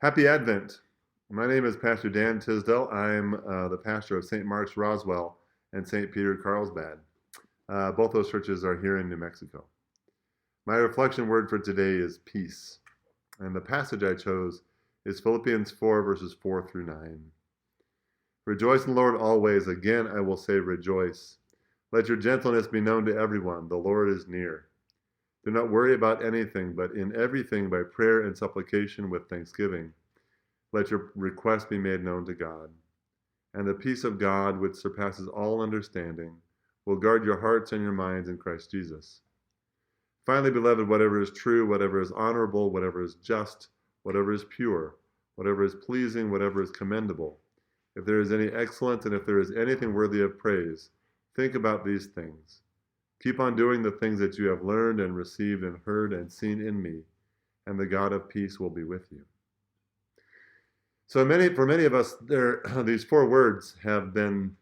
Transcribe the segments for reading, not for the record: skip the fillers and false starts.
Happy Advent. My name is Pastor Dan Tisdel. I'm the pastor of St. Mark's Roswell and St. Peter Carlsbad. Both those churches are here in New Mexico. My reflection word for today is peace. And the passage I chose is Philippians 4, verses 4 through 9. Rejoice in the Lord always. Again, I will say rejoice. Let your gentleness be known to everyone. The Lord is near. Do not worry about anything, but in everything by prayer and supplication with thanksgiving. Let your request be made known to God. And the peace of God, which surpasses all understanding, will guard your hearts and your minds in Christ Jesus. Finally, beloved, whatever is true, whatever is honorable, whatever is just, whatever is pure, whatever is pleasing, whatever is commendable, if there is any excellence and if there is anything worthy of praise, think about these things. Keep on doing the things that you have learned and received and heard and seen in me, and the God of peace will be with you. So for many of us, these four words have been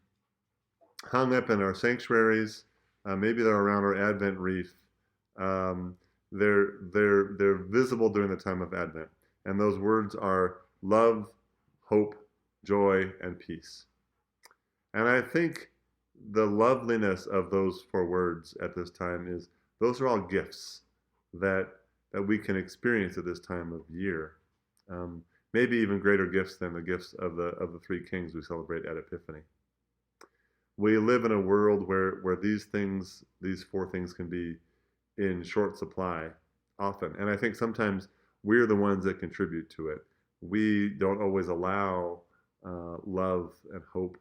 hung up in our sanctuaries. Maybe they're around our Advent wreath. They're visible during the time of Advent, and those words are love, hope, joy, and peace. And I think the loveliness of those four words at this time is those are all gifts that we can experience at this time of year. Maybe even greater gifts than the gifts of the three kings we celebrate at Epiphany. We live in a world where these four things can be in short supply often. And I think sometimes we're the ones that contribute to it. We don't always allow love and hope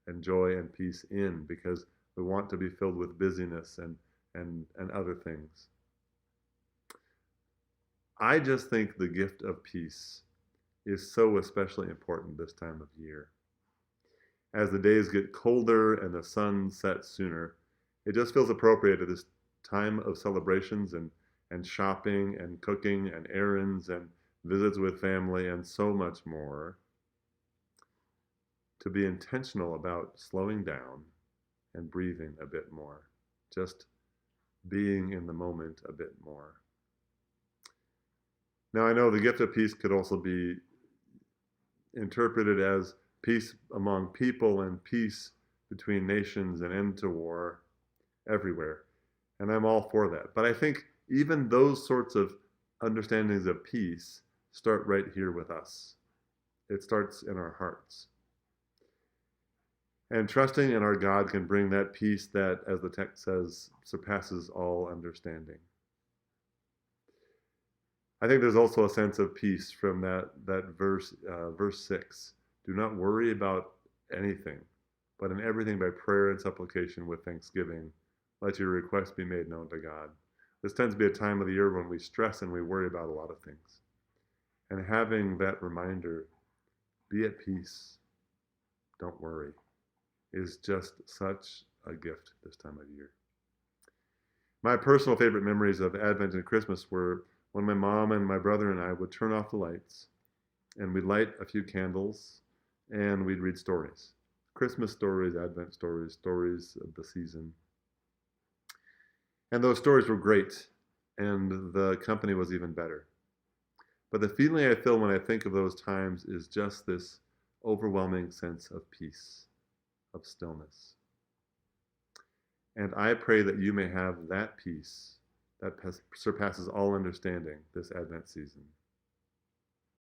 and joy and peace in because we want to be filled with busyness and other things. I just think the gift of peace is so especially important this time of year. As the days get colder and the sun sets sooner, it just feels appropriate at this time of celebrations and shopping and cooking and errands and visits with family and so much more to be intentional about slowing down and breathing a bit more, just being in the moment a bit more. Now, I know the gift of peace could also be interpreted as peace among people and peace between nations and end to war everywhere. And I'm all for that. But I think even those sorts of understandings of peace start right here with us. It starts in our hearts. And trusting in our God can bring that peace that, as the text says, surpasses all understanding. I think there's also a sense of peace from that verse 6. Do not worry about anything, but in everything by prayer and supplication with thanksgiving, let your requests be made known to God. This tends to be a time of the year when we stress and we worry about a lot of things. And having that reminder, be at peace, don't worry, is just such a gift this time of year. My personal favorite memories of Advent and Christmas were when my mom and my brother and I would turn off the lights and we'd light a few candles and we'd read stories. Christmas stories, Advent stories, stories of the season. And those stories were great, and the company was even better. But the feeling I feel when I think of those times is just this overwhelming sense of peace, of stillness. And I pray that you may have that peace that surpasses all understanding this Advent season.